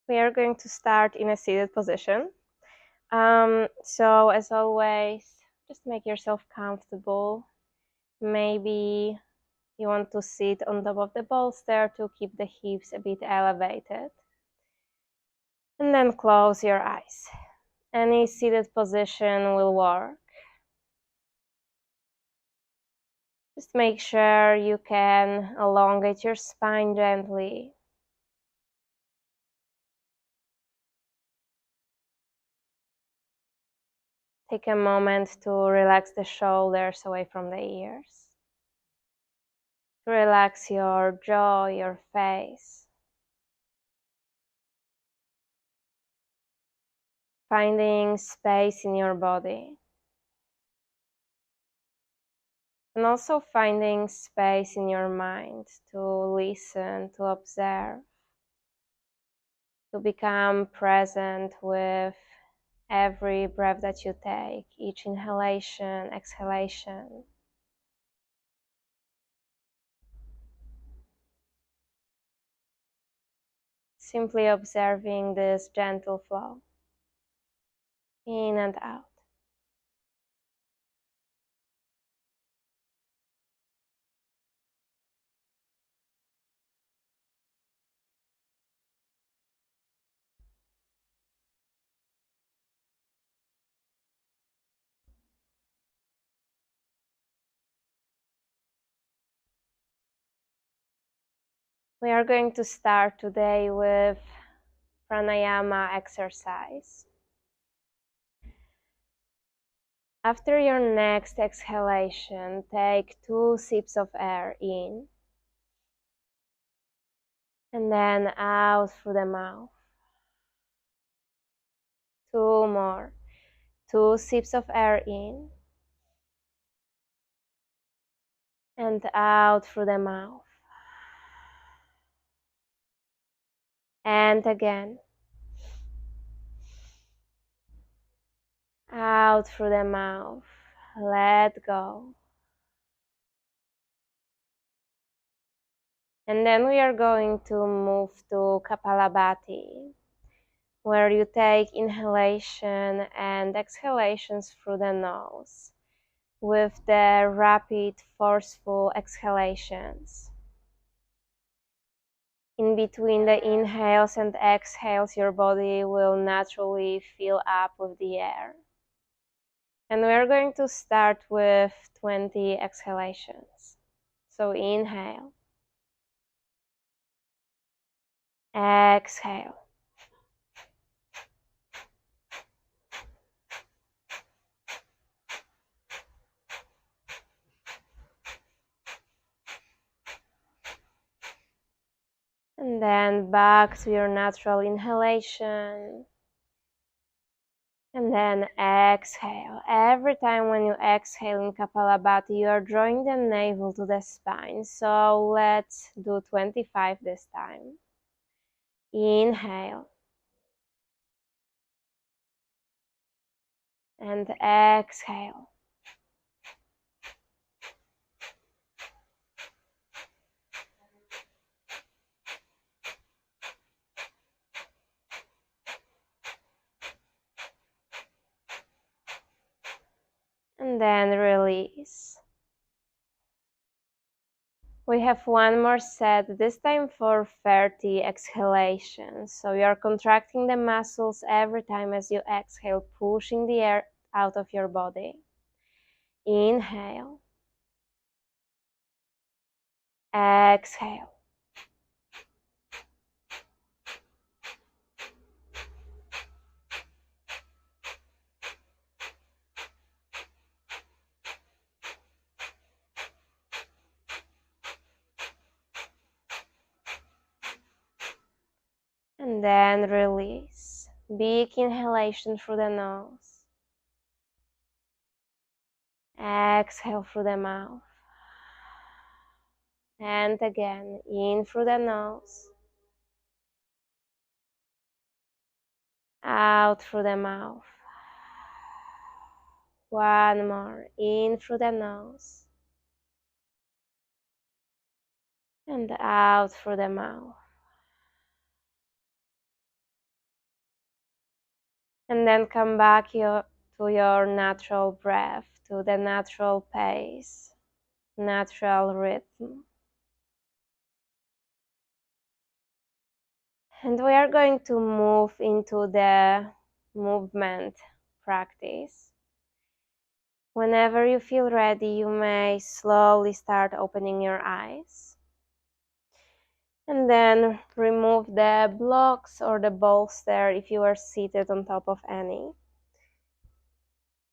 We are going to start in a seated position. So as always, just make yourself comfortable. Maybe you want to sit on top of the bolster to keep the hips a bit elevated. And then close your eyes. Any seated position will work. Just make sure you can elongate your spine gently. Take a moment to relax the shoulders away from the ears. Relax your jaw, your face. Finding space in your body. And also finding space in your mind to listen, to observe, to become present with every breath that you take, each inhalation, exhalation. Simply observing this gentle flow, in and out. We are going to start today with pranayama exercise. After your next exhalation, take 2 sips of air in and then out through the mouth. 2 more. 2 sips of air in and out through the mouth. And again. Out through the mouth. Let go. And then we are going to move to Kapalabhati, where you take inhalation and exhalations through the nose with the rapid, forceful exhalations. In between the inhales and exhales, your body will naturally fill up with the air. And we're going to start with 20 exhalations. So inhale, exhale. And then back to your natural inhalation. And then exhale. Every time when you exhale in Kapalabhati, you are drawing the navel to the spine. So let's do 25 this time. Inhale. And exhale. And then release. We have one more set, this time for 30 exhalations. So you are contracting the muscles every time as you exhale, pushing the air out of your body. Inhale. Exhale. And then release. Big inhalation through the nose. Exhale through the mouth. And again, in through the nose. Out through the mouth. One more, in through the nose. And out through the mouth. And then come back to your natural breath, to the natural pace, natural rhythm. And we are going to move into the movement practice. Whenever you feel ready, you may slowly start opening your eyes. And then remove the blocks or the bolster if you are seated on top of any.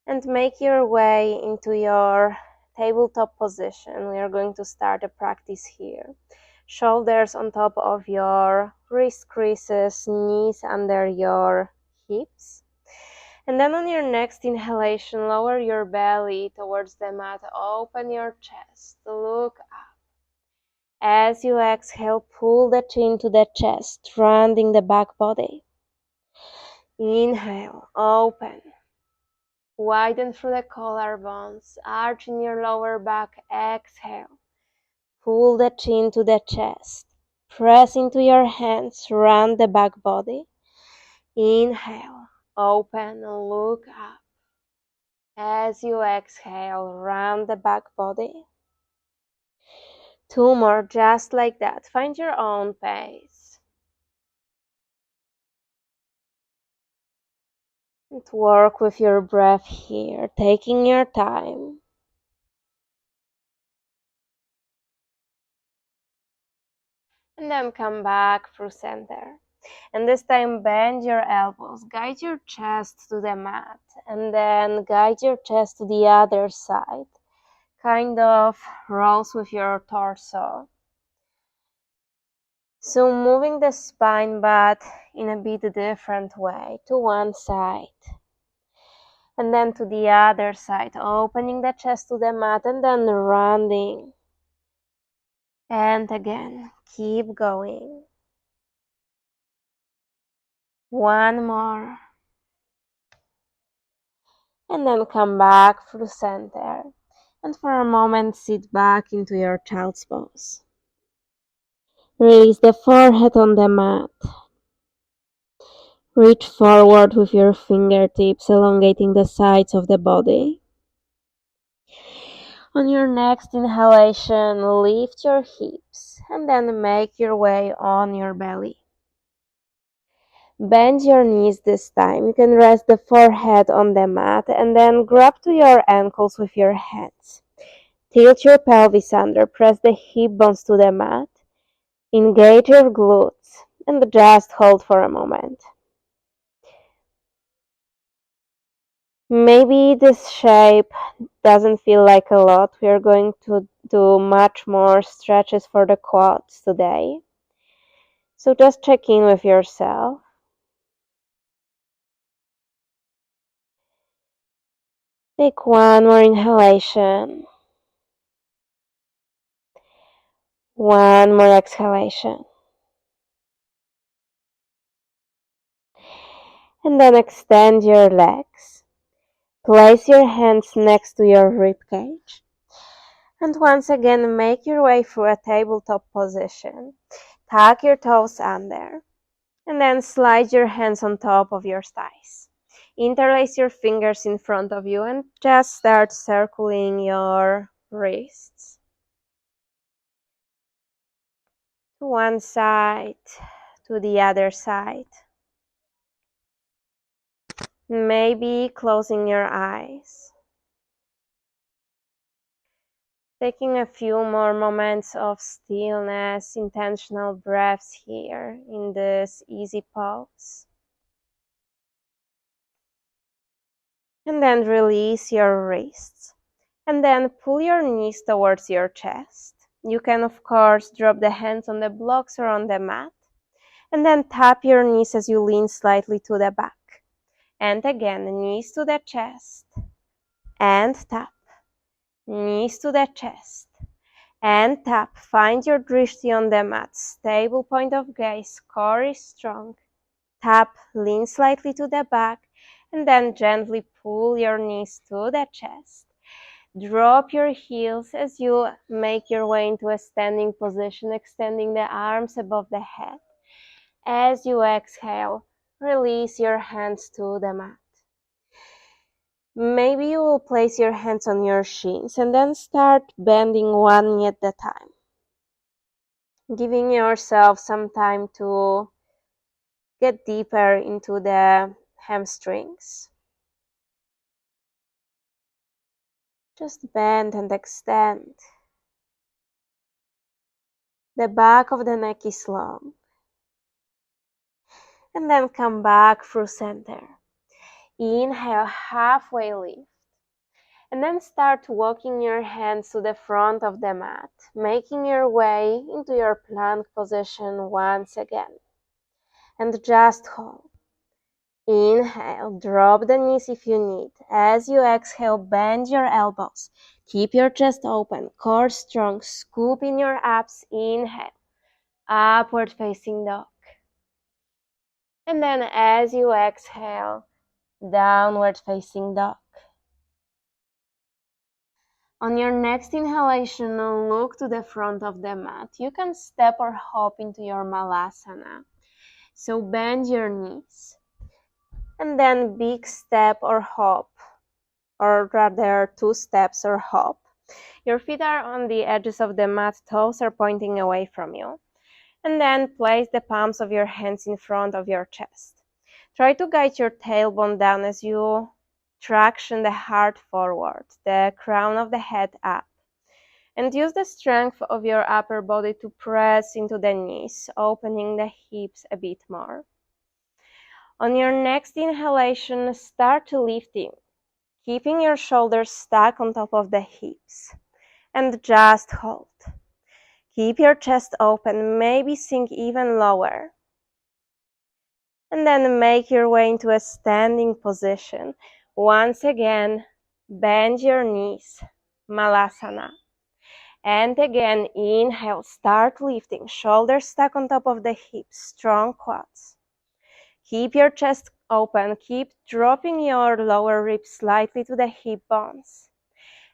And make your way into your tabletop position. We are going to start a practice here. Shoulders on top of your wrist creases, knees under your hips. And then on your next inhalation, lower your belly towards the mat, open your chest, look up. As you exhale, pull the chin to the chest, rounding the back body. Inhale, open. Widen through the collarbones, arch in your lower back, exhale. Pull the chin to the chest, press into your hands, round the back body. Inhale, open, look up. As you exhale, round the back body. 2 more, just like that. Find your own pace. And work with your breath here, taking your time. And then come back through center. And this time bend your elbows, guide your chest to the mat, and then guide your chest to the other side. Kind of rolls with your torso. So moving the spine, but in a bit different way, to one side. And then to the other side, opening the chest to the mat and then rounding. And again, keep going. 1 more. And then come back through center. And for a moment, sit back into your child's pose. Release the forehead on the mat. Reach forward with your fingertips, elongating the sides of the body. On your next inhalation, lift your hips and then make your way on your belly. Bend your knees this time. You can rest the forehead on the mat and then grab to your ankles with your hands. Tilt your pelvis under, press the hip bones to the mat. Engage your glutes and just hold for a moment. Maybe this shape doesn't feel like a lot. We are going to do much more stretches for the quads today. So just check in with yourself. Take 1 more inhalation. 1 more exhalation. And then extend your legs. Place your hands next to your rib cage. And once again, make your way through a tabletop position. Tuck your toes under. And then slide your hands on top of your thighs. Interlace your fingers in front of you and just start circling your wrists. To one side, to the other side. Maybe closing your eyes. Taking a few more moments of stillness, intentional breaths here in this easy pose. And then release your wrists. And then pull your knees towards your chest. You can, of course, drop the hands on the blocks or on the mat. And then tap your knees as you lean slightly to the back. And again, knees to the chest. And tap. Knees to the chest. And tap. Find your drishti on the mat. Stable point of gaze. Core is strong. Tap. Lean slightly to the back. And then gently pull your knees to the chest. Drop your heels as you make your way into a standing position, extending the arms above the head. As you exhale, release your hands to the mat. Maybe you will place your hands on your shins and then start bending one knee at a time, giving yourself some time to get deeper into the hamstrings. Just bend and extend. The back of the neck is long. And then come back through center. Inhale, halfway lift. And then start walking your hands to the front of the mat, making your way into your plank position once again. And just hold. Inhale, drop the knees if you need. As you exhale, bend your elbows. Keep your chest open, core strong, scoop in your abs. Inhale, upward facing dog. And then as you exhale, downward facing dog. On your next inhalation, look to the front of the mat. You can step or hop into your malasana. So bend your knees. And then big step or hop, or rather 2 steps or hop. Your feet are on the edges of the mat, toes are pointing away from you. And then place the palms of your hands in front of your chest. Try to guide your tailbone down as you traction the heart forward, the crown of the head up. And use the strength of your upper body to press into the knees, opening the hips a bit more. On your next inhalation, start lifting, keeping your shoulders stuck on top of the hips. And just hold. Keep your chest open, maybe sink even lower. And then make your way into a standing position. Once again, bend your knees, malasana. And again, inhale, start lifting, shoulders stuck on top of the hips, strong quads. Keep your chest open, keep dropping your lower ribs slightly to the hip bones.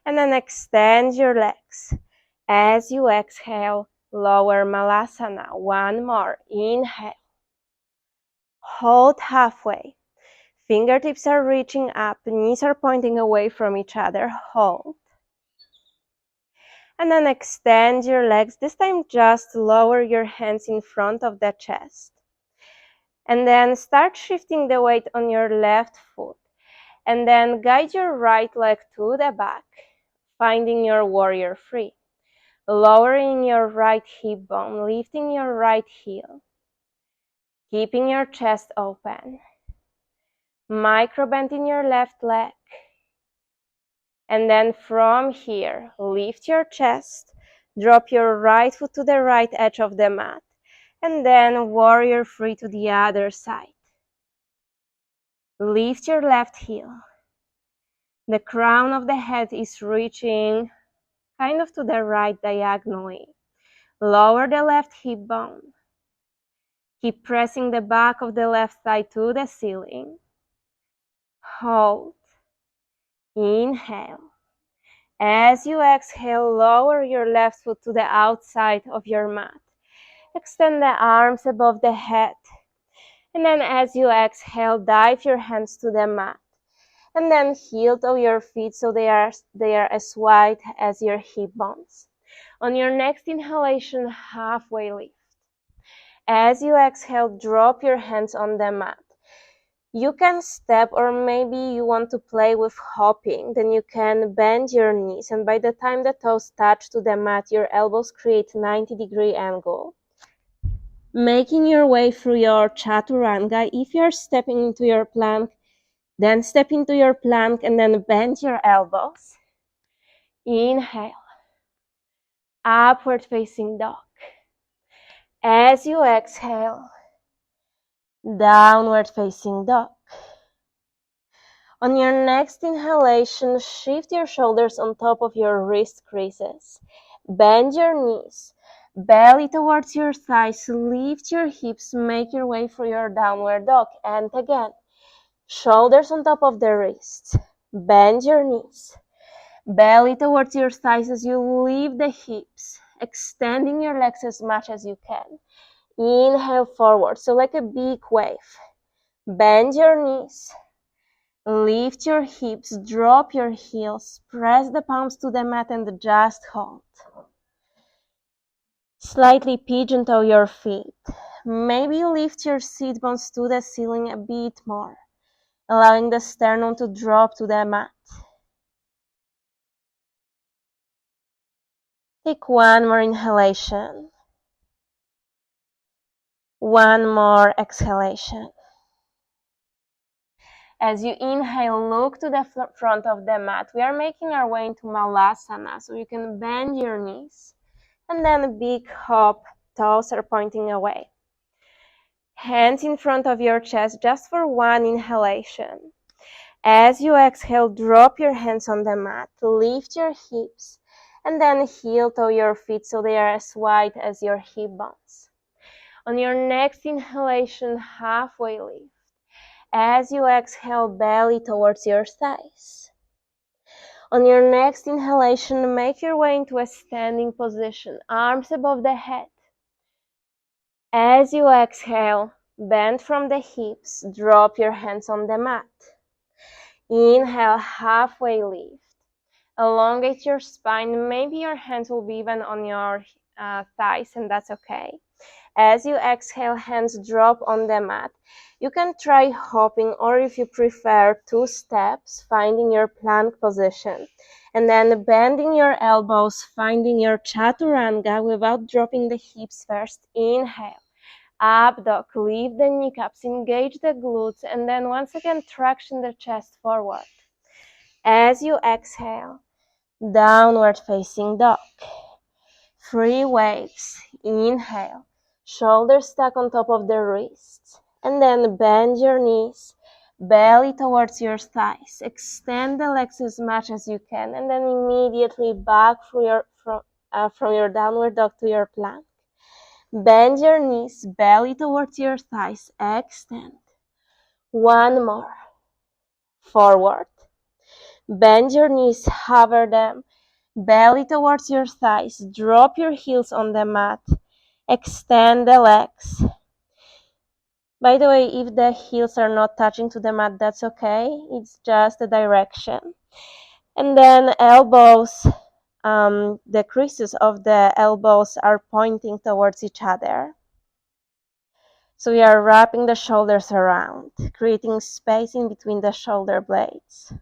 And then extend your legs. As you exhale, lower malasana. One more, inhale. Hold halfway. Fingertips are reaching up, knees are pointing away from each other. Hold. And then extend your legs. This time just lower your hands in front of the chest. And then start shifting the weight on your left foot. And then guide your right leg to the back, finding your warrior three. Lowering your right hip bone, lifting your right heel. Keeping your chest open. Micro bend in your left leg. And then from here, lift your chest, drop your right foot to the right edge of the mat, and then warrior three to the other side. Lift your left heel. The crown of the head is reaching kind of to the right diagonally. Lower the left hip bone. Keep pressing the back of the left thigh to the ceiling. Hold. Inhale. As you exhale, lower your left foot to the outside of your mat. Extend the arms above the head. And then as you exhale, dive your hands to the mat. And then heel toe your feet so they are as wide as your hip bones. On your next inhalation, halfway lift. As you exhale, drop your hands on the mat. You can step, or maybe you want to play with hopping, then you can bend your knees, and by the time the toes touch to the mat, your elbows create 90-degree angle. Making your way through your chaturanga. If you're stepping into your plank, then step into your plank and then bend your elbows. Inhale. Upward facing dog. As you exhale, downward facing dog. On your next inhalation, shift your shoulders on top of your wrist creases. Bend your knees, belly towards your thighs, lift your hips, make your way through your downward dog. And again, shoulders on top of the wrists. Bend your knees, belly towards your thighs as you lift the hips, extending your legs as much as you can. Inhale forward, so like a big wave. Bend your knees. Lift your hips, drop your heels, press the palms to the mat and just hold. Slightly pigeon toe your feet. Maybe lift your sit bones to the ceiling a bit more, allowing the sternum to drop to the mat. Take one more inhalation. One more exhalation. As you inhale, look to the front of the mat. We are making our way into Malasana, so you can bend your knees. And then a big hop, toes are pointing away. Hands in front of your chest just for one inhalation. As you exhale, drop your hands on the mat, lift your hips, and then heel toe your feet so they are as wide as your hip bones. On your next inhalation, halfway lift. As you exhale, belly towards your thighs. On your next inhalation, make your way into a standing position, arms above the head. As you exhale, bend from the hips, drop your hands on the mat. Inhale, halfway lift. Elongate your spine. Maybe your hands will be even on your thighs, and that's okay. As you exhale, hands drop on the mat. You can try hopping, or if you prefer, 2 steps, finding your plank position. And then bending your elbows, finding your chaturanga without dropping the hips first. Inhale. Up dog, lift the kneecaps, engage the glutes, and then once again traction the chest forward. As you exhale, downward facing dog. 3 waves. Inhale, shoulders stack on top of the wrists, and then bend your knees, belly towards your thighs. Extend the legs as much as you can, and then immediately back from your downward dog to your plank. Bend your knees, belly towards your thighs, extend. One more. Forward. Bend your knees, hover them, belly towards your thighs, drop your heels on the mat, extend the legs. By the way, if the heels are not touching to the mat, that's okay, it's just a direction. And then elbows, the creases of the elbows are pointing towards each other. So we are wrapping the shoulders around, creating space in between the shoulder blades.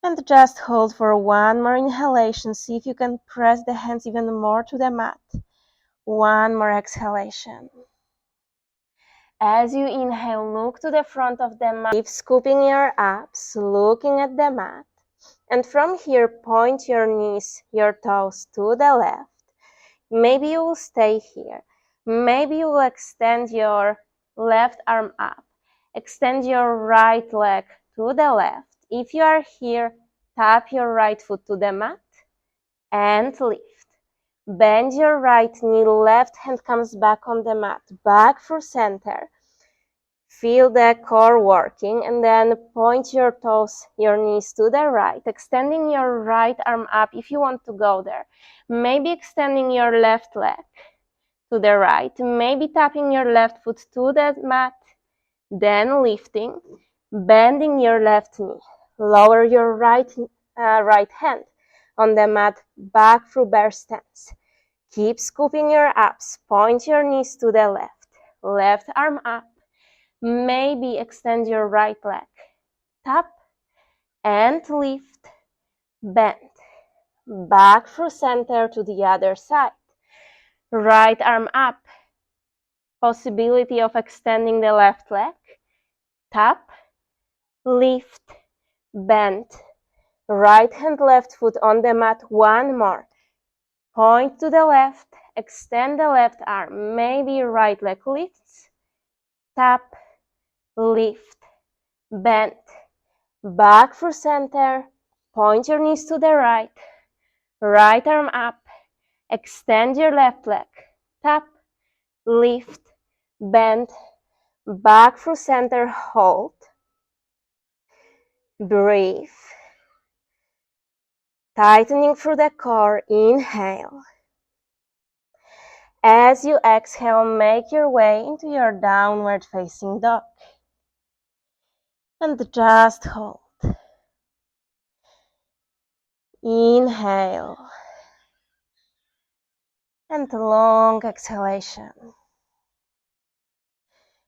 And just hold for one more inhalation. See if you can press the hands even more to the mat. One more exhalation. As you inhale, look to the front of the mat. Keep scooping your abs, looking at the mat. And from here, point your knees, your toes to the left. Maybe you will stay here. Maybe you will extend your left arm up. Extend your right leg to the left. If you are here, tap your right foot to the mat and lift. Bend your right knee, left hand comes back on the mat, back through center. Feel the core working, and then point your toes, your knees to the right, extending your right arm up if you want to go there. Maybe extending your left leg to the right, maybe tapping your left foot to the mat, then lifting, bending your left knee. Lower your right hand on the mat, back through bear stance. Keep scooping your abs, point your knees to the left, left arm up. Maybe extend your right leg. Tap and lift, bend. Back through center to the other side. Right arm up. Possibility of extending the left leg. Tap, lift, bend. Right hand, left foot on the mat. One more. Point to the left. Extend the left arm. Maybe right leg lifts. Tap, lift, bend. Back through center. Point your knees to the right. Right arm up. Extend your left leg. Tap, lift, bend. Back through center. Hold. Breathe. Tightening through the core. Inhale. As you exhale, make your way into your downward facing dog. And just hold. Inhale. And long exhalation.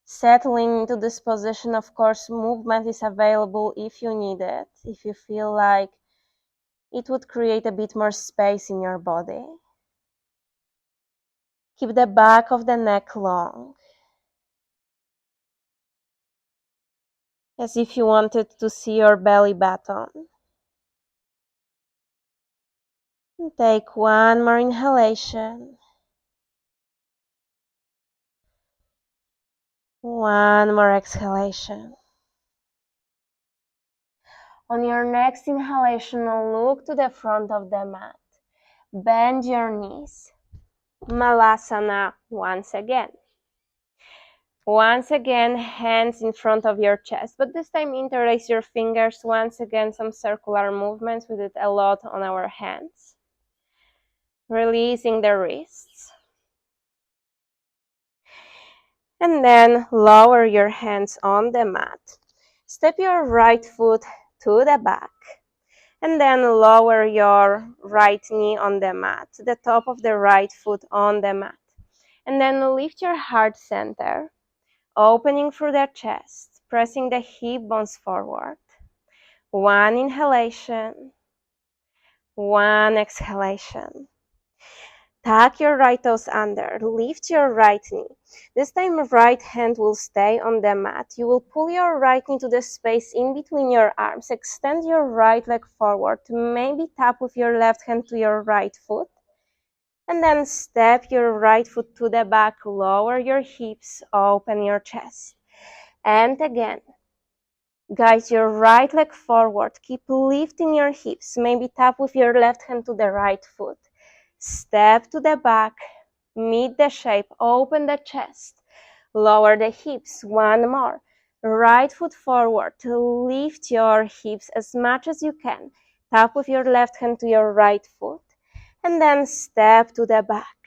Settling into this position, of course, movement is available if you need it, if you feel like it would create a bit more space in your body. Keep the back of the neck long, as if you wanted to see your belly button. And take one more inhalation. One more exhalation. On your next inhalation, look to the front of the mat. Bend your knees. Malasana once again. Once again, hands in front of your chest, but this time interlace your fingers. Once again, some circular movements. We did a lot on our hands. Releasing the wrists. And then lower your hands on the mat. Step your right foot to the back. And then lower your right knee on the mat, the top of the right foot on the mat. And then lift your heart center, opening through the chest, pressing the hip bones forward. One inhalation, one exhalation. Tuck your right toes under, lift your right knee. This time right hand will stay on the mat. You will pull your right knee to the space in between your arms. Extend your right leg forward. Maybe tap with your left hand to your right foot. And then step your right foot to the back, lower your hips, open your chest. And again, guide your right leg forward. Keep lifting your hips. Maybe tap with your left hand to the right foot. Step to the back, meet the shape, open the chest, lower the hips. One more. Right foot forward, lift your hips as much as you can. Tap with your left hand to your right foot, and then step to the back.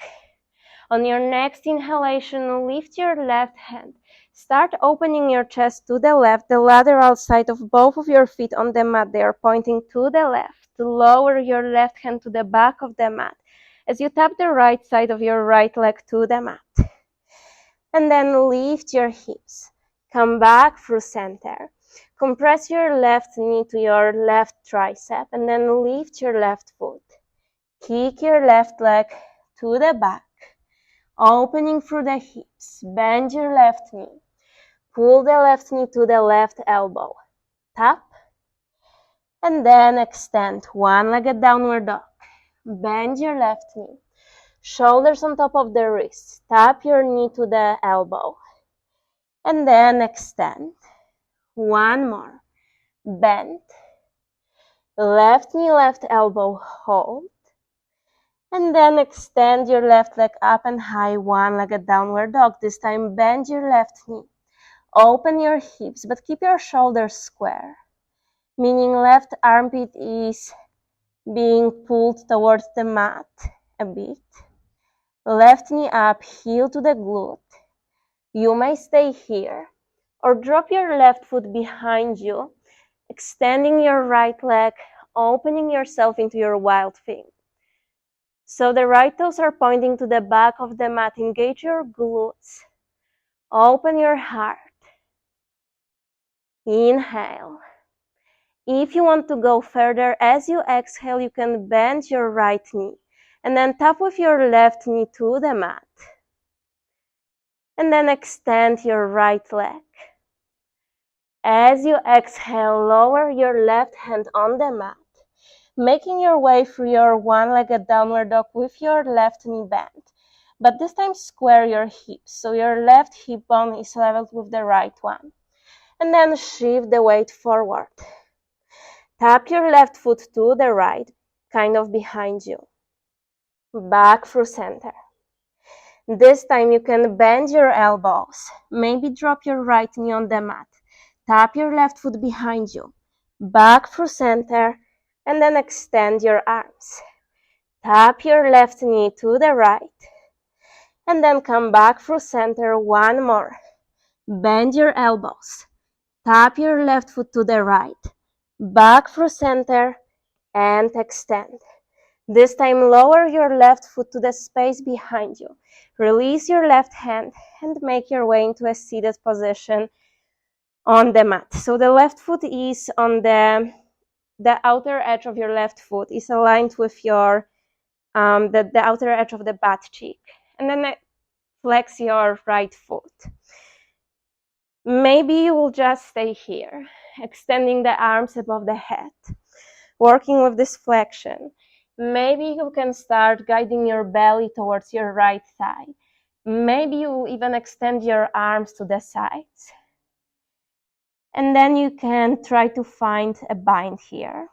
On your next inhalation, lift your left hand. Start opening your chest to the left, the lateral side of both of your feet on the mat. They are pointing to the left. Lower your left hand to the back of the mat as you tap the right side of your right leg to the mat. And then lift your hips. Come back through center. Compress your left knee to your left tricep and then lift your left foot. Kick your left leg to the back, opening through the hips. Bend your left knee. Pull the left knee to the left elbow. Tap. And then extend. One-legged downward dog. Bend your left knee. Shoulders on top of the wrist. Tap your knee to the elbow. And then extend. One more. Bend. Left knee, left elbow, hold. And then extend your left leg up and high, one-legged downward dog. This time bend your left knee. Open your hips, but keep your shoulders square. Meaning left armpit is being pulled towards the mat a bit. Left knee up, heel to the glute. You may stay here or drop your left foot behind you, extending your right leg, opening yourself into your wild thing. So the right toes are pointing to the back of the mat. Engage your glutes. Open your heart. Inhale. If you want to go further, as you exhale, you can bend your right knee and then tap with your left knee to the mat. And then extend your right leg. As you exhale, lower your left hand on the mat, making your way through your one-legged downward dog with your left knee bent. But this time square your hips, so your left hip bone is leveled with the right one. And then shift the weight forward. Tap your left foot to the right, kind of behind you. Back through center. This time you can bend your elbows. Maybe drop your right knee on the mat. Tap your left foot behind you. Back through center. And then extend your arms. Tap your left knee to the right. And then come back through center. One more. Bend your elbows. Tap your left foot to the right, back through center, and extend. This time, lower your left foot to the space behind you. Release your left hand and make your way into a seated position on the mat. So the left foot is on the outer edge of your left foot is aligned with your the outer edge of the butt cheek. And then flex your right foot. Maybe you will just stay here, extending the arms above the head, working with this flexion. Maybe you can start guiding your belly towards your right thigh. Maybe you will even extend your arms to the sides. And then you can try to find a bind here.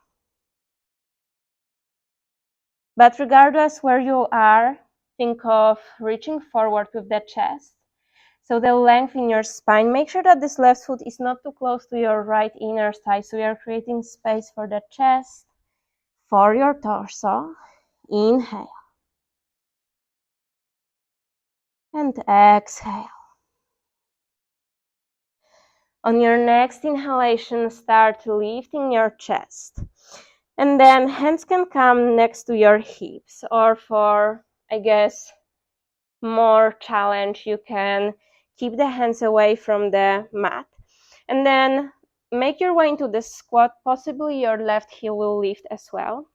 But regardless where you are, think of reaching forward with the chest. So the length in your spine, make sure that this left foot is not too close to your right inner thigh. So you're creating space for the chest, for your torso. Inhale. And exhale. On your next inhalation, start lifting your chest. And then hands can come next to your hips, or for, I guess, more challenge, you can keep the hands away from the mat. And then make your way into the squat. Possibly your left heel will lift as well.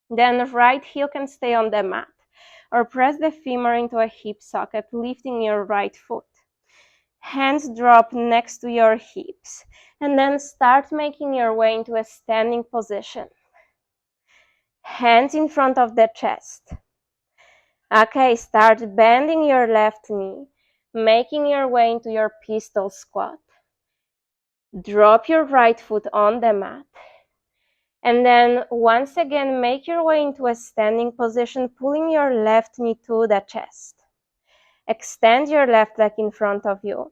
Then right heel can stay on the mat. Or press the femur into a hip socket, lifting your right foot. Hands drop next to your hips. And then start making your way into a standing position. Hands in front of the chest. Okay, start bending your left knee, making your way into your pistol squat. Drop your right foot on the mat. And then once again, make your way into a standing position, pulling your left knee to the chest. Extend your left leg in front of you.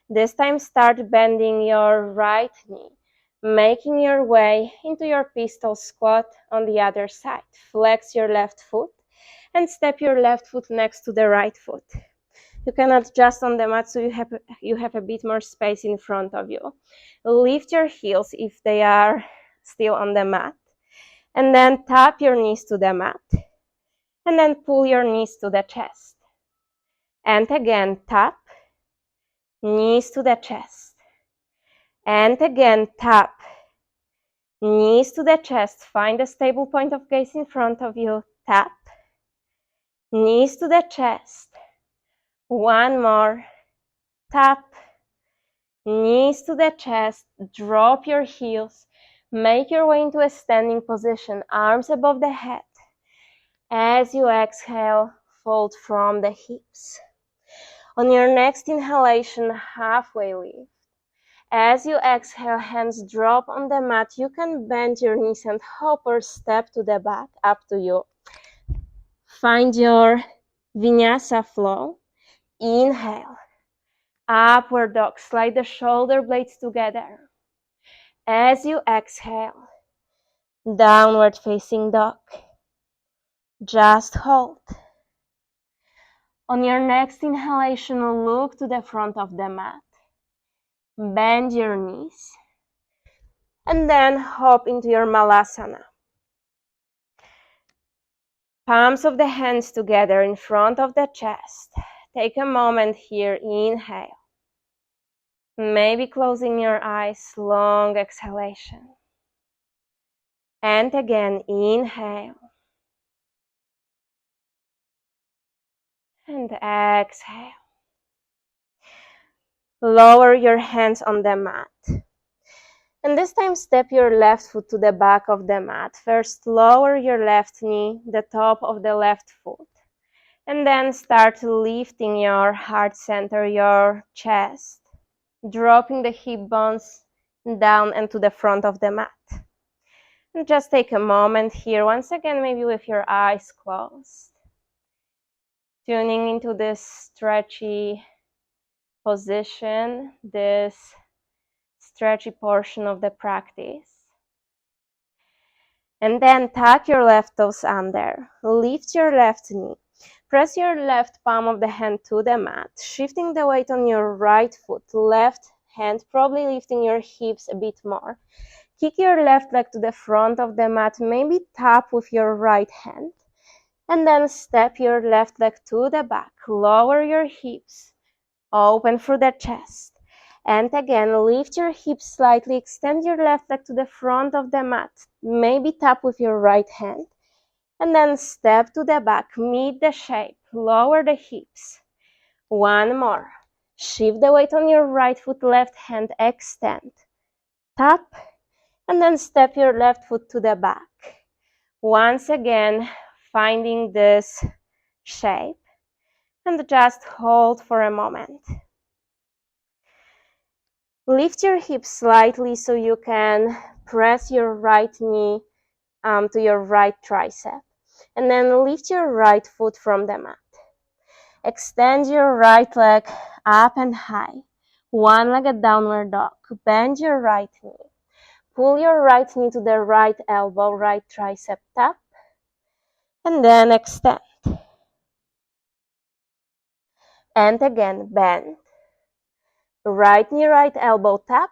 This time start bending your right knee, making your way into your pistol squat on the other side. Flex your left foot and step your left foot next to the right foot. You can adjust on the mat so you have a bit more space in front of you. Lift your heels if they are still on the mat. And then tap your knees to the mat. And then pull your knees to the chest. And again, tap, knees to the chest. And again, tap, knees to the chest. Find a stable point of gaze in front of you. Tap, knees to the chest. One more. Tap, knees to the chest. Drop your heels. Make your way into a standing position, arms above the head. As you exhale, fold from the hips. On your next inhalation, halfway lift. As you exhale, hands drop on the mat. You can bend your knees and hop or step to the back, up to you. Find your Vinyasa flow. Inhale. Upward dog. Slide the shoulder blades together. As you exhale, downward facing dog. Just hold. On your next inhalation, look to the front of the mat. Bend your knees. And then hop into your Malasana. Palms of the hands together in front of the chest. Take a moment here. Inhale. Maybe closing your eyes. Long exhalation. And again, inhale. And exhale. Lower your hands on the mat. And this time step your left foot to the back of the mat. First lower your left knee, the top of the left foot. And then start lifting your heart center, your chest. Dropping the hip bones down and to the front of the mat. And just take a moment here, once again, maybe with your eyes closed. Tuning into this stretchy position, this stretchy portion of the practice. And then tuck your left toes under. Lift your left knee. Press your left palm of the hand to the mat, shifting the weight on your right foot. Left hand, probably lifting your hips a bit more. Kick your left leg to the front of the mat, maybe tap with your right hand. And then step your left leg to the back. Lower your hips, open through the chest. And again, lift your hips slightly, extend your left leg to the front of the mat. Maybe tap with your right hand. And then step to the back, meet the shape, lower the hips. One more. Shift the weight on your right foot, left hand, extend. Tap, and then step your left foot to the back. Once again, finding this shape, and just hold for a moment. Lift your hips slightly so you can press your right knee to your right tricep. And then lift your right foot from the mat. Extend your right leg up and high. One-legged downward dog. Bend your right knee. Pull your right knee to the right elbow, right tricep tap. And then extend. And again, bend. Right knee, right elbow tap.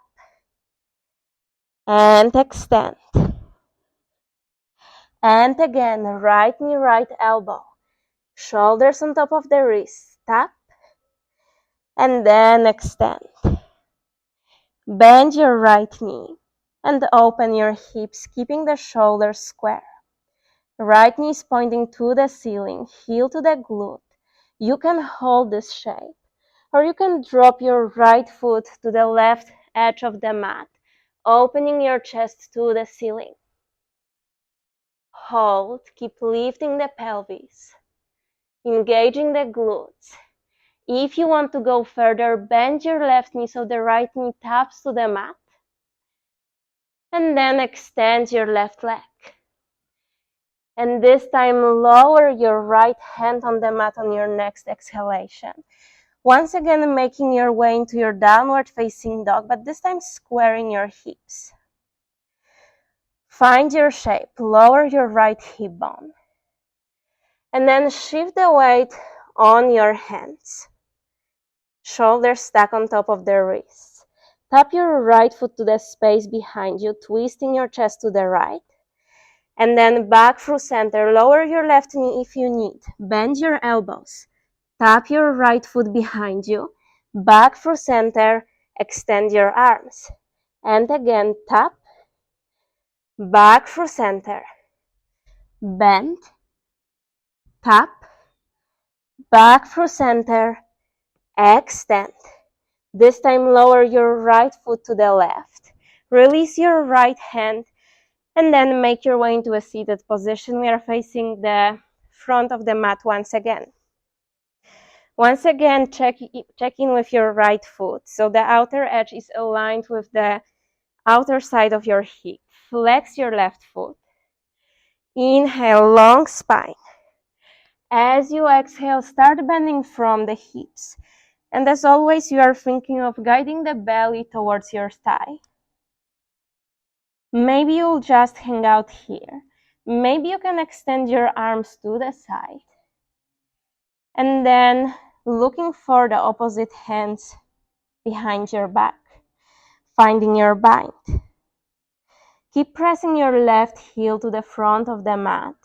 And extend. And again, right knee, right elbow. Shoulders on top of the wrist. Tap. And then extend. Bend your right knee. And open your hips, keeping the shoulders square. Right knee is pointing to the ceiling, heel to the glute. You can hold this shape, or you can drop your right foot to the left edge of the mat, opening your chest to the ceiling. Hold, keep lifting the pelvis, engaging the glutes. If you want to go further, bend your left knee so the right knee taps to the mat. And then extend your left leg. And this time, lower your right hand on the mat on your next exhalation. Once again, making your way into your downward facing dog, but this time squaring your hips. Find your shape, lower your right hip bone. And then shift the weight on your hands. Shoulders stack on top of the wrists. Tap your right foot to the space behind you, twisting your chest to the right. And then back through center. Lower your left knee if you need. Bend your elbows. Tap your right foot behind you. Back through center. Extend your arms. And again, tap. Back through center. Bend. Tap. Back through center. Extend. This time lower your right foot to the left. Release your right hand. And then make your way into a seated position. We are facing the front of the mat once again. Once again, check in with your right foot. So the outer edge is aligned with the outer side of your hip. Flex your left foot. Inhale, long spine. As you exhale, start bending from the hips. And as always, you are thinking of guiding the belly towards your thigh. Maybe you'll just hang out here. Maybe you can extend your arms to the side. And then looking for the opposite hands behind your back, finding your bind. Keep pressing your left heel to the front of the mat.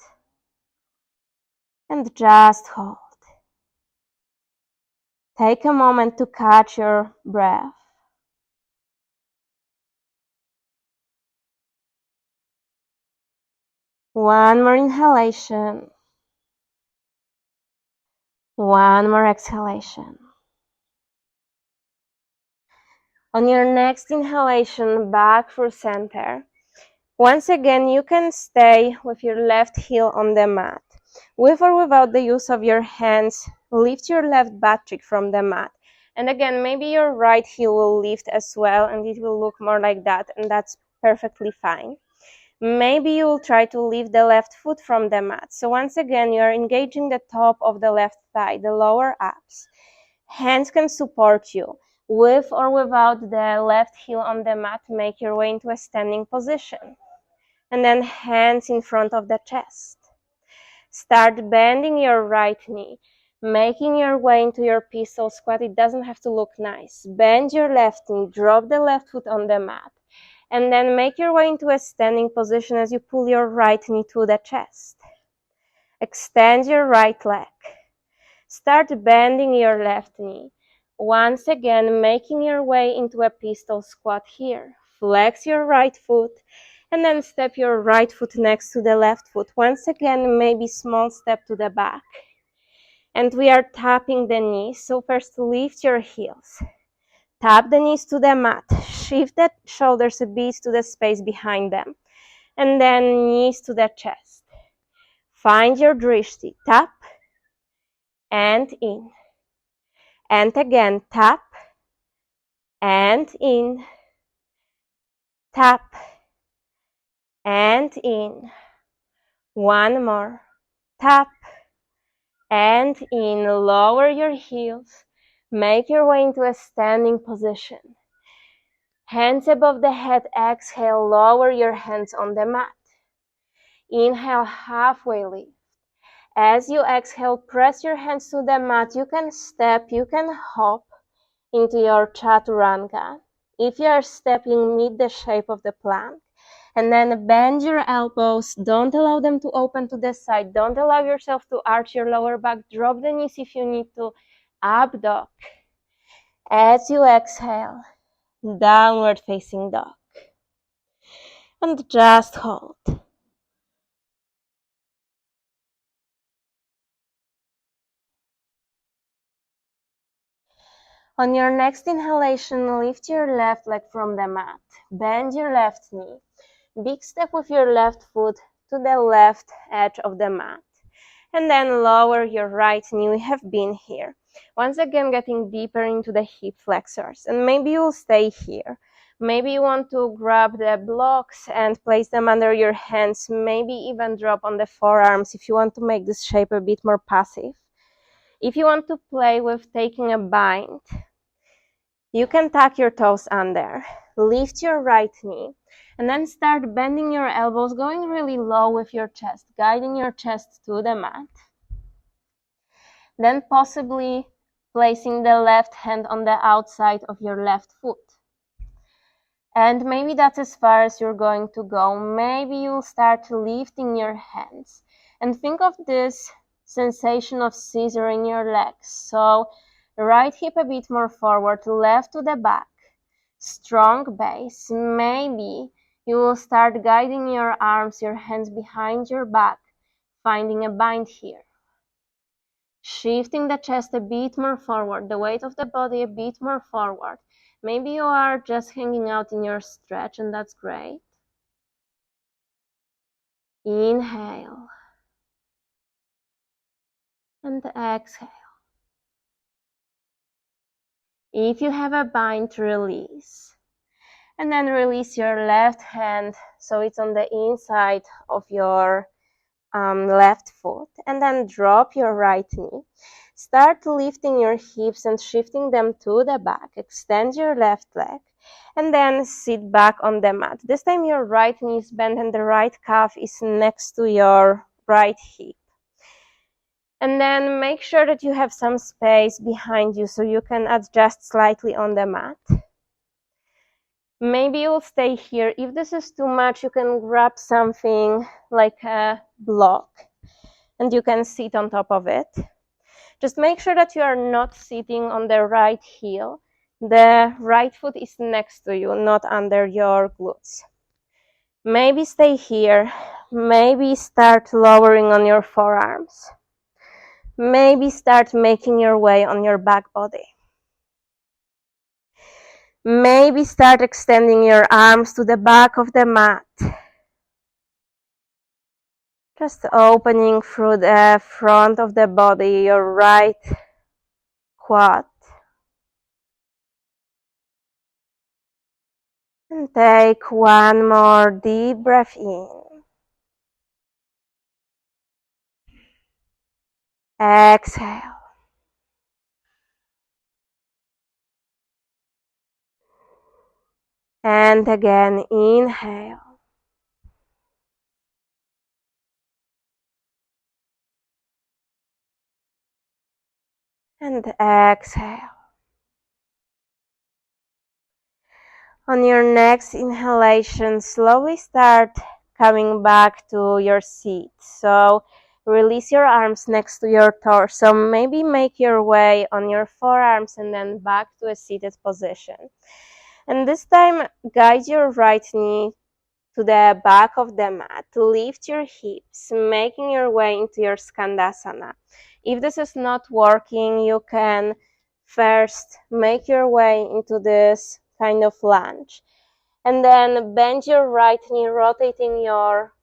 And just hold. Take a moment to catch your breath. One more inhalation. One more exhalation. On your next inhalation, back through center. Once again, you can stay with your left heel on the mat. With or without the use of your hands, lift your left butt cheek from the mat. And again, maybe your right heel will lift as well, and it will look more like that, and that's perfectly fine. Maybe you'll try to lift the left foot from the mat. So once again, you are engaging the top of the left thigh, the lower abs. Hands can support you. With or without the left heel on the mat, make your way into a standing position. And then hands in front of the chest. Start bending your right knee. Making your way into your pistol squat. It doesn't have to look nice. Bend your left knee, drop the left foot on the mat, and then make your way into a standing position as you pull your right knee to the chest. Extend your right leg. Start bending your left knee. Once again, making your way into a pistol squat here. Flex your right foot, and then step your right foot next to the left foot. Once again, maybe small step to the back. And we are tapping the knees. So first lift your heels. Tap the knees to the mat. Shift the shoulders a bit to the space behind them. And then knees to the chest. Find your drishti. Tap and in. And again, tap and in. Tap and in. One more. Tap and in. Lower your heels. Make your way into a standing position. Hands above the head. Exhale, lower your hands on the mat. Inhale, halfway lift. As you exhale, press your hands to the mat. You can step, you can hop into your chaturanga. If you are stepping, meet the shape of the plank. And then bend your elbows. Don't allow them to open to the side. Don't allow yourself to arch your lower back. Drop the knees if you need to. Up dog. As you exhale, downward facing dog. And just hold. On your next inhalation, lift your left leg from the mat. Bend your left knee. Big step with your left foot to the left edge of the mat. And then lower your right knee. We have been here. Once again, getting deeper into the hip flexors. And maybe you'll stay here. Maybe you want to grab the blocks and place them under your hands. Maybe even drop on the forearms if you want to make this shape a bit more passive. If you want to play with taking a bind, you can tuck your toes under, lift your right knee, and then start bending your elbows, going really low with your chest, guiding your chest to the mat. Then possibly placing the left hand on the outside of your left foot. And maybe that's as far as you're going to go. Maybe you'll start lifting your hands. And think of this sensation of scissor in your legs. So right hip a bit more forward, left to the back. Strong base. Maybe you will start guiding your arms, your hands behind your back, finding a bind here. Shifting the chest a bit more forward, the weight of the body a bit more forward. Maybe you are just hanging out in your stretch, and that's great. Inhale. And exhale. If you have a bind, release. And then release your left hand so it's on the inside of your left foot. And then drop your right knee. Start lifting your hips and shifting them to the back. Extend your left leg. And then sit back on the mat. This time your right knee is bent and the right calf is next to your right hip. And then make sure that you have some space behind you so you can adjust slightly on the mat. Maybe you'll stay here. If this is too much, you can grab something like a block and you can sit on top of it. Just make sure that you are not sitting on the right heel. The right foot is next to you, not under your glutes. Maybe stay here. Maybe start lowering on your forearms. Maybe start making your way on your back body. Maybe start extending your arms to the back of the mat. Just opening through the front of the body, your right quad. And take one more deep breath in. Exhale. And again, inhale. and exhale. On your next inhalation, slowly start coming back to your seat. So release your arms next to your torso. Maybe make your way on your forearms and then back to a seated position. And this time, guide your right knee to the back of the mat. Lift your hips, making your way into your Skandasana. If this is not working, you can first make your way into this kind of lunge. And then bend your right knee, rotating your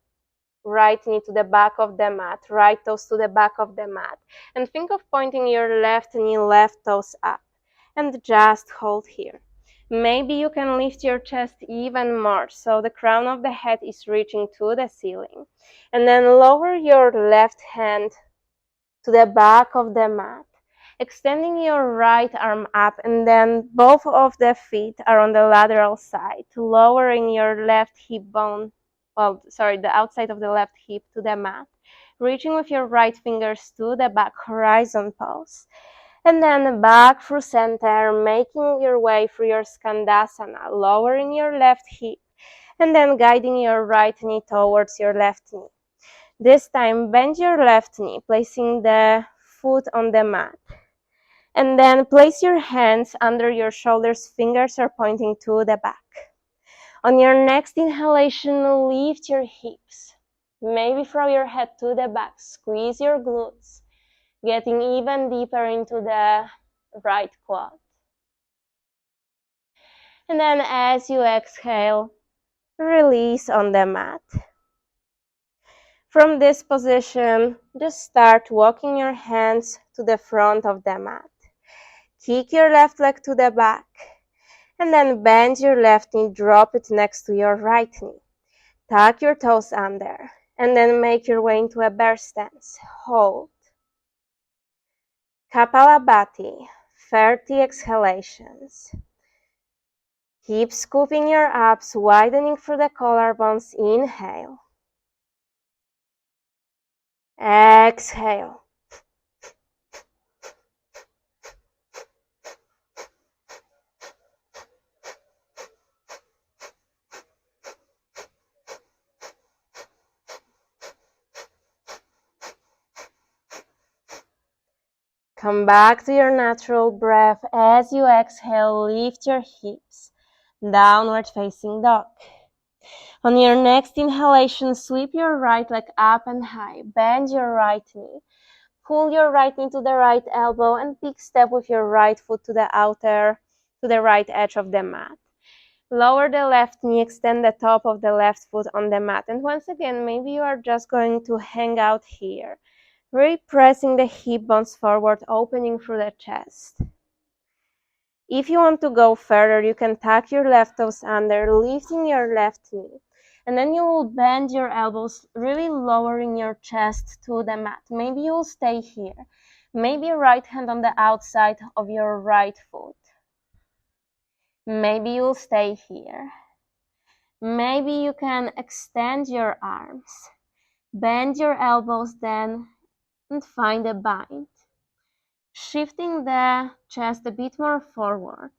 right knee to the back of the mat, right toes to the back of the mat. And think of pointing your left knee, left toes up. And just hold here. Maybe you can lift your chest even more, so the crown of the head is reaching to the ceiling. And then lower your left hand to the back of the mat, extending your right arm up, and then both of the feet are on the lateral side, lowering your left hip bone, the outside of the left hip to the mat, reaching with your right fingers to the back, horizon pose. And then back through center, making your way through your Skandasana, lowering your left hip, and then guiding your right knee towards your left knee. This time, bend your left knee, placing the foot on the mat. And then place your hands under your shoulders, fingers are pointing to the back. On your next inhalation, lift your hips. Maybe throw your head to the back, squeeze your glutes, getting even deeper into the right quad. And then as you exhale, release on the mat. From this position, just start walking your hands to the front of the mat. Kick your left leg to the back. And then bend your left knee, drop it next to your right knee. Tuck your toes under. And then make your way into a bear stance. Hold. Kapalabhati, 30 exhalations. Keep scooping your abs, widening through the collarbones. Inhale. Exhale. Come back to your natural breath. As you exhale, lift your hips. Downward facing dog. On your next inhalation, sweep your right leg up and high. Bend your right knee. Pull your right knee to the right elbow and big step with your right foot to the right edge of the mat. Lower the left knee, extend the top of the left foot on the mat. And once again, maybe you are just going to hang out here. Really pressing the hip bones forward, opening through the chest. If you want to go further, you can tuck your left toes under, lifting your left knee. And then you will bend your elbows, really lowering your chest to the mat. Maybe you'll stay here. Maybe right hand on the outside of your right foot. Maybe you'll stay here. Maybe you can extend your arms. Bend your elbows then and find a bind. Shifting the chest a bit more forward.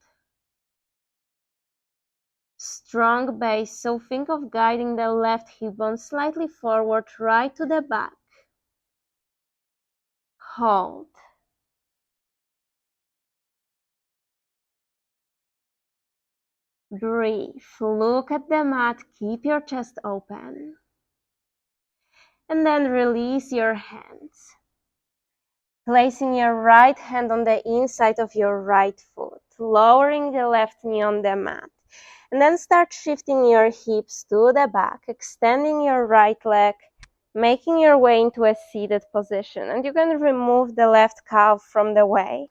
Strong base, so think of guiding the left hip bone slightly forward, right to the back. Hold. Breathe. Look at the mat. Keep your chest open. And then release your hands. Placing your right hand on the inside of your right foot. Lowering the left knee on the mat. And then start shifting your hips to the back, extending your right leg, making your way into a seated position. And you can remove the left calf from the way.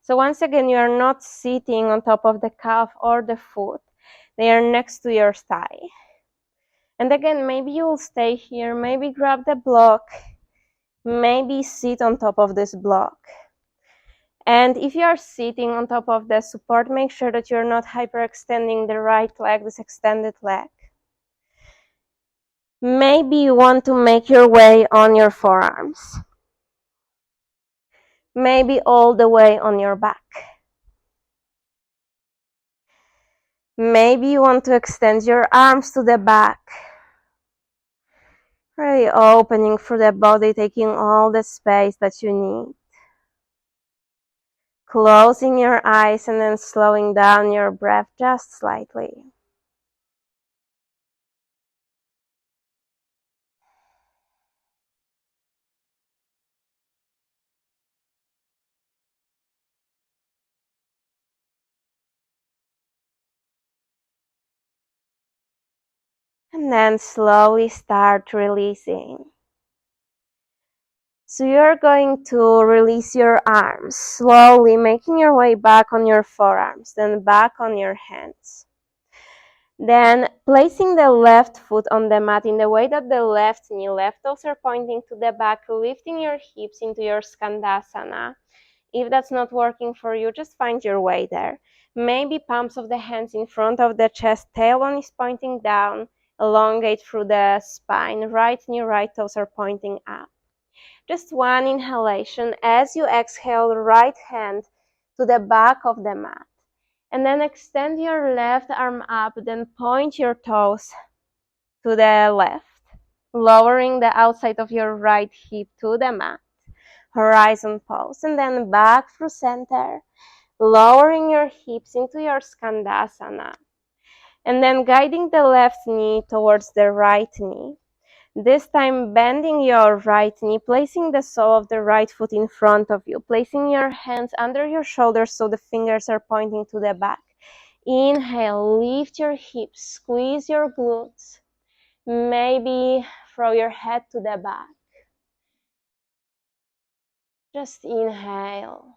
So once again, you are not sitting on top of the calf or the foot. They are next to your thigh. And again, maybe you will stay here, maybe grab the block, maybe sit on top of this block. And if you are sitting on top of the support, make sure that you're not hyperextending the right leg, this extended leg. Maybe you want to make your way on your forearms. maybe all the way on your back. Maybe you want to extend your arms to the back, really opening through the body, taking all the space that you need. Closing your eyes and then slowing down your breath just slightly. And then slowly start releasing. So you're going to release your arms, slowly making your way back on your forearms, then back on your hands. Then placing the left foot on the mat in the way that the left knee, left toes are pointing to the back, lifting your hips into your skandasana. If that's not working for you, just find your way there. Maybe palms of the hands in front of the chest, tailbone is pointing down, elongate through the spine, right knee, right toes are pointing up. Just one inhalation. As you exhale, right hand to the back of the mat. And then extend your left arm up, then point your toes to the left, lowering the outside of your right hip to the mat. Horizon pose, and then back through center, lowering your hips into your skandasana. And then guiding the left knee towards the right knee. This time bending your right knee, placing the sole of the right foot in front of you, placing your hands under your shoulders so the fingers are pointing to the back. Inhale, lift your hips, squeeze your glutes. Maybe throw your head to the back. Just inhale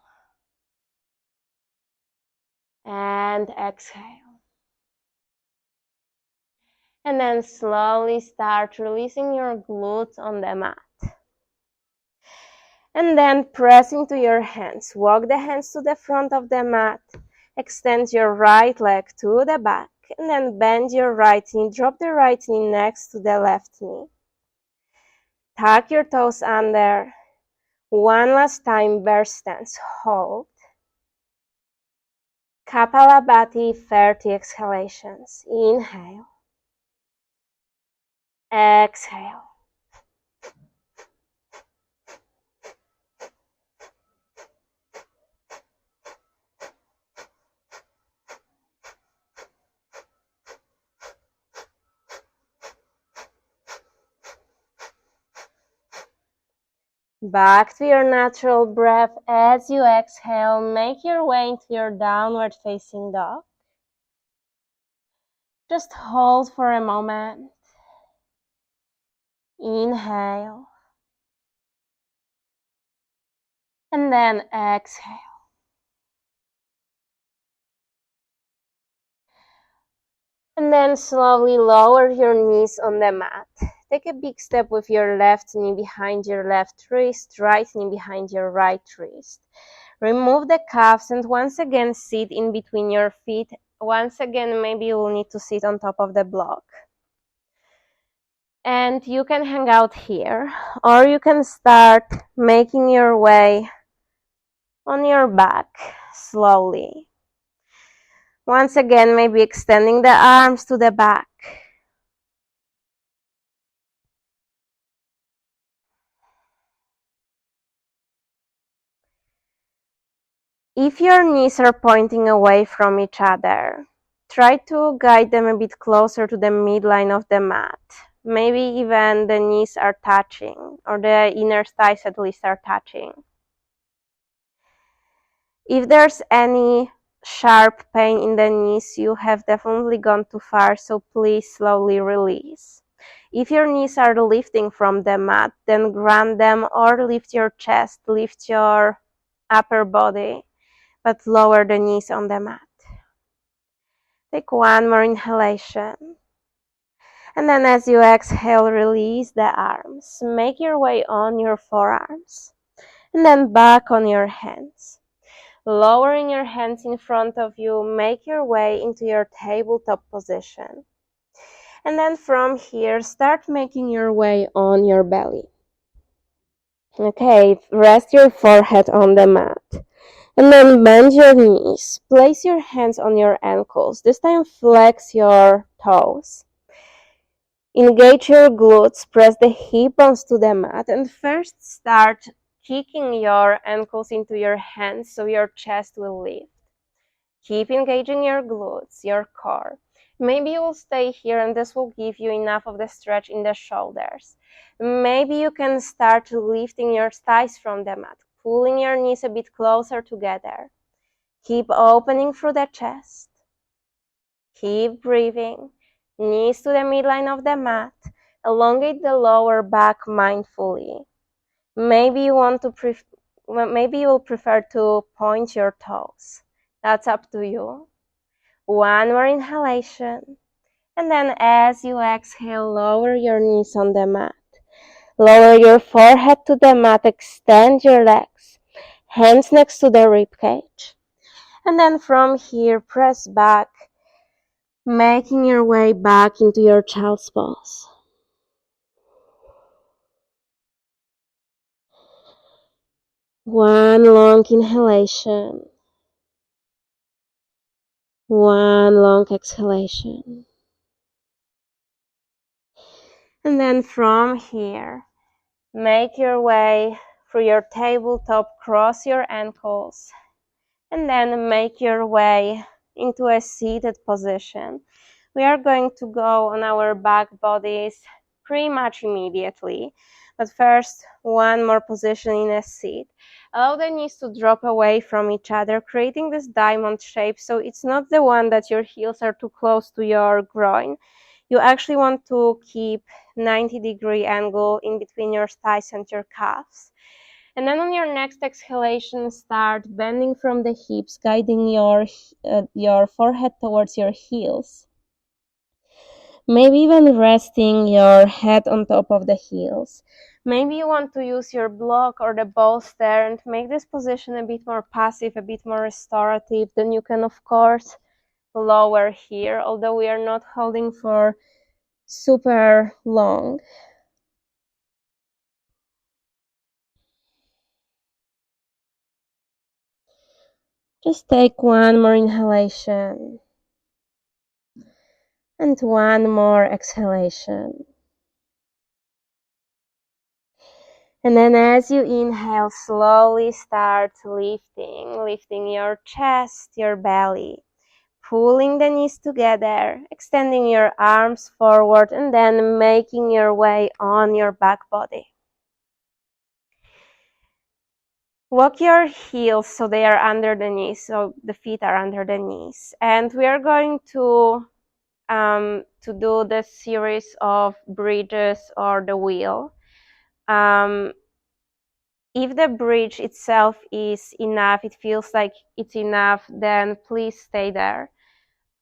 and exhale. And then slowly start releasing your glutes on the mat. And then press into your hands. Walk the hands to the front of the mat. Extend your right leg to the back. And then bend your right knee. Drop the right knee next to the left knee. Tuck your toes under. One last time, bear stance. Hold. Kapalabhati, 30 exhalations. Inhale. Exhale. Back to your natural breath. As you exhale, make your way into your downward facing dog. Just hold for a moment. Inhale. And then exhale. And then slowly lower your knees on the mat. Take a big step with your left knee behind your left wrist, right knee behind your right wrist. Remove the calves and once again sit in between your feet. Once again, maybe you will need to sit on top of the block. And you can hang out here, or you can start making your way on your back slowly. Once again, maybe extending the arms to the back. If your knees are pointing away from each other, try to guide them a bit closer to the midline of the mat. Maybe even the knees are touching, or the inner thighs at least are touching. If there's any sharp pain in the knees, you have definitely gone too far, so please slowly release. If your knees are lifting from the mat, then grab them or lift your chest, lift your upper body, but lower the knees on the mat. Take one more inhalation. And then as you exhale, release the arms. Make your way on your forearms. And then back on your hands. Lowering your hands in front of you, make your way into your tabletop position. And then from here, start making your way on your belly. Okay, rest your forehead on the mat. And then bend your knees. Place your hands on your ankles. This time flex your toes. Engage your glutes. Press the hip bones to the mat. And first start kicking your ankles into your hands so your chest will lift. Keep engaging your glutes, your core. Maybe you will stay here and this will give you enough of the stretch in the shoulders. Maybe you can start lifting your thighs from the mat, pulling your knees a bit closer together. Keep opening through the chest. Keep breathing. Knees to the midline of the mat. Elongate the lower back mindfully. Maybe you will prefer to point your toes. That's up to you. One more inhalation. And then as you exhale, lower your knees on the mat. Lower your forehead to the mat. Extend your legs. Hands next to the rib cage. And then from here, press back, making your way back into your child's pose. One long inhalation. One long exhalation. And then from here, make your way through your tabletop, cross your ankles, and then make your way into a seated position. We are going to go on our back bodies pretty much immediately, but first one more position in a seat. Allow the knees to drop away from each other, creating this diamond shape, so it's not the one that your heels are too close to your groin. You actually want to keep 90-degree angle in between your thighs and your calves. And then on your next exhalation, start bending from the hips, guiding your forehead towards your heels. Maybe even resting your head on top of the heels. Maybe you want to use your block or the bolster and make this position a bit more passive, a bit more restorative. Then you can, of course, lower here, although we are not holding for super long. Just take one more inhalation and one more exhalation. And then as you inhale, slowly start lifting your chest, your belly, pulling the knees together, extending your arms forward, and then making your way on your back body. Walk your heels so they are under the knees, so the feet are under the knees. And we are going to do the series of bridges or the wheel. If the bridge itself is enough, it feels like it's enough, then please stay there.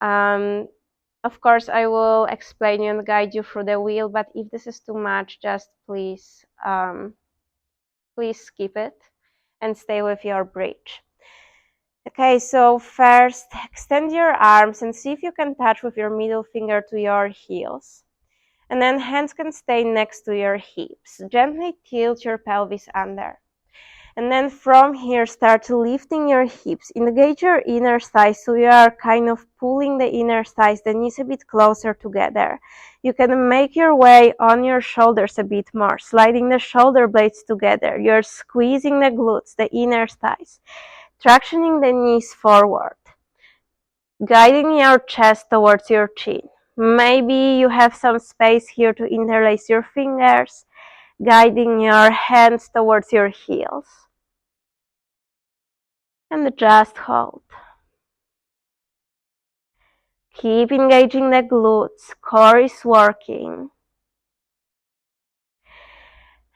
Of course, I will explain you and guide you through the wheel, but if this is too much, just please skip it and stay with your bridge. Okay, so first, extend your arms and see if you can touch with your middle finger to your heels. And then hands can stay next to your hips. Gently tilt your pelvis under. And then from here, start lifting your hips. Engage your inner thighs, so you are kind of pulling the inner thighs, the knees a bit closer together. You can make your way on your shoulders a bit more, sliding the shoulder blades together. You're squeezing the glutes, the inner thighs, tractioning the knees forward, guiding your chest towards your chin. Maybe you have some space here to interlace your fingers, guiding your hands towards your heels. And just hold. Keep engaging the glutes, core is working.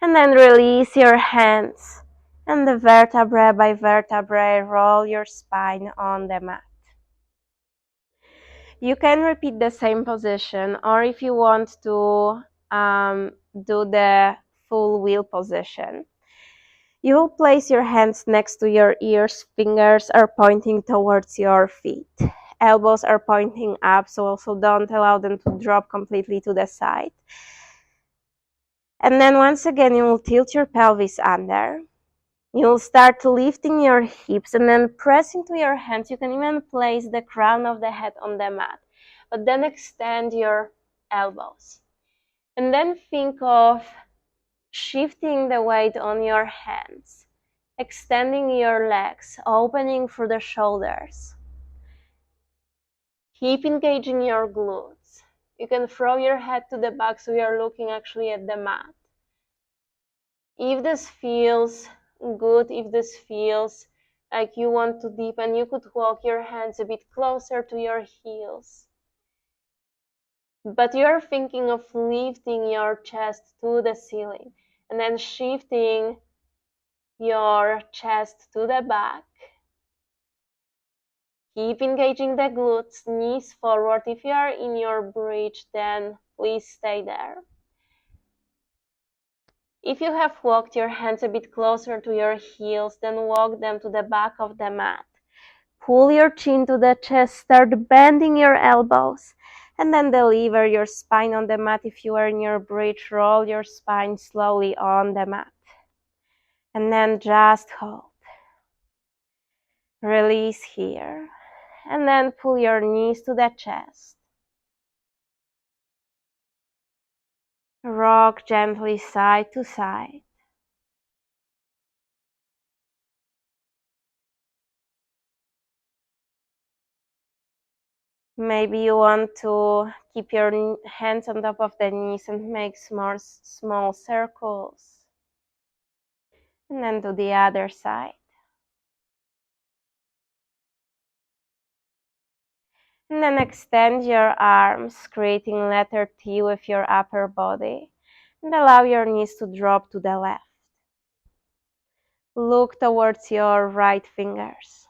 And then release your hands and the vertebrae by vertebrae roll your spine on the mat. You can repeat the same position, or if you want to do the full wheel position, you will place your hands next to your ears, fingers are pointing towards your feet. Elbows are pointing up, so also don't allow them to drop completely to the side. And then once again, you will tilt your pelvis under. You'll start lifting your hips and then press into your hands. You can even place the crown of the head on the mat. But then extend your elbows. And then think of shifting the weight on your hands, extending your legs, opening through the shoulders. Keep engaging your glutes. You can throw your head to the back so you're looking actually at the mat. If this feels good, if this feels like you want to deepen, you could walk your hands a bit closer to your heels. But you're thinking of lifting your chest to the ceiling and then shifting your chest to the back. Keep engaging the glutes, knees forward. If you are in your bridge, then please stay there. If you have walked your hands a bit closer to your heels, then walk them to the back of the mat. Pull your chin to the chest, start bending your elbows, and then deliver your spine on the mat. If you are in your bridge, roll your spine slowly on the mat. And then just hold. Release here. And then pull your knees to the chest. Rock gently side to side. Maybe you want to keep your hands on top of the knees and make small circles. And then to the other side. And then extend your arms, creating letter T with your upper body. And allow your knees to drop to the left. Look towards your right fingers.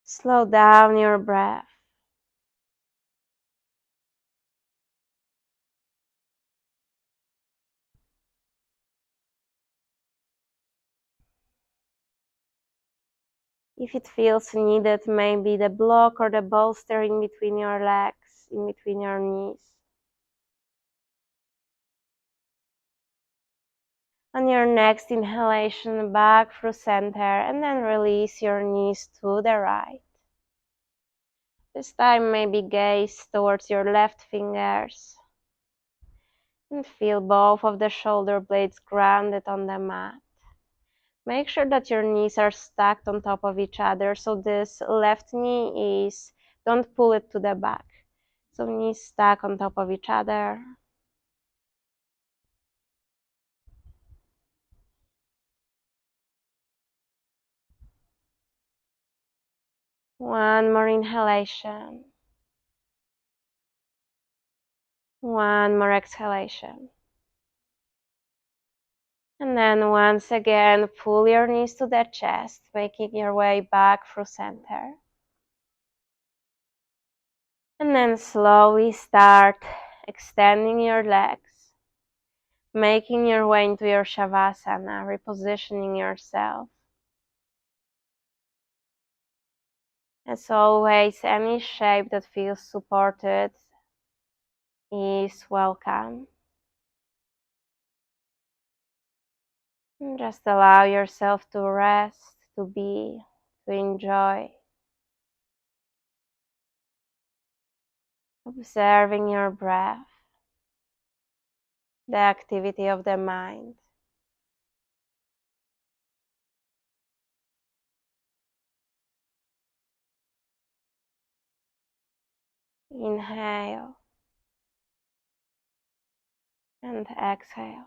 Slow down your breath. If it feels needed, maybe the block or the bolster in between your legs, in between your knees. On your next inhalation, back through center, and then release your knees to the right. This time maybe gaze towards your left fingers and feel both of the shoulder blades grounded on the mat. Make sure that your knees are stacked on top of each other, so this left knee is, don't pull it to the back. So knees stack on top of each other. One more inhalation. One more exhalation. And then once again, pull your knees to the chest, making your way back through center. And then slowly start extending your legs, making your way into your Shavasana, repositioning yourself. As always, any shape that feels supported is welcome. And just allow yourself to rest, to be, to enjoy. Observing your breath, the activity of the mind. Inhale and exhale.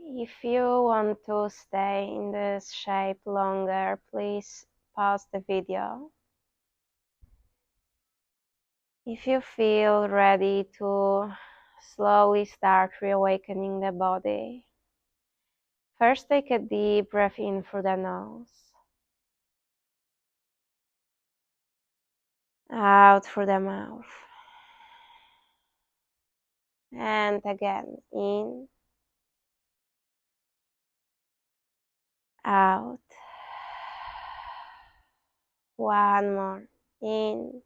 If you want to stay in this shape longer, please pause the video. If you feel ready to slowly start reawakening the body, first take a deep breath in through the nose, out through the mouth, and again in, out, one more, in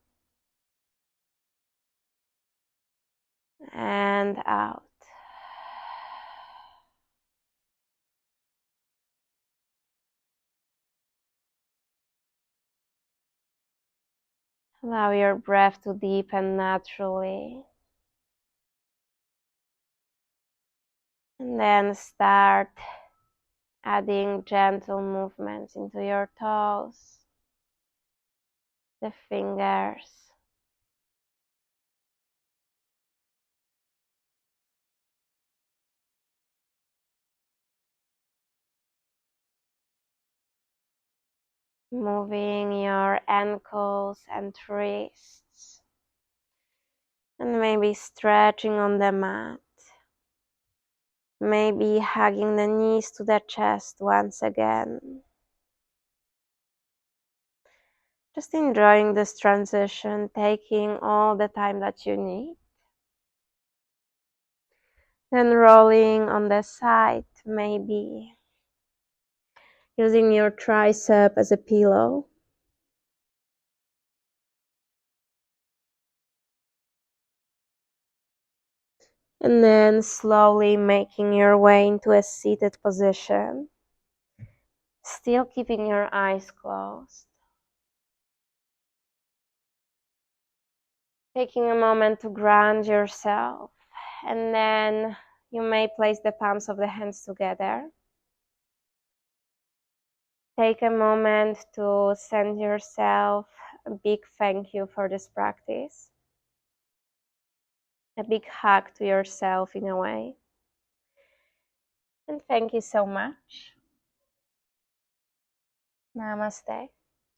and out. Allow your breath to deepen naturally. And then start adding gentle movements into your toes, the fingers, moving your ankles and wrists, and maybe stretching on the mat, maybe hugging the knees to the chest once again. Just enjoying this transition, taking all the time that you need. Then rolling on the side, maybe using your tricep as a pillow. And then slowly making your way into a seated position, still keeping your eyes closed. Taking a moment to ground yourself, and then you may place the palms of the hands together. Take a moment to send yourself a big thank you for this practice. A big hug to yourself in a way. And thank you so much. Namaste.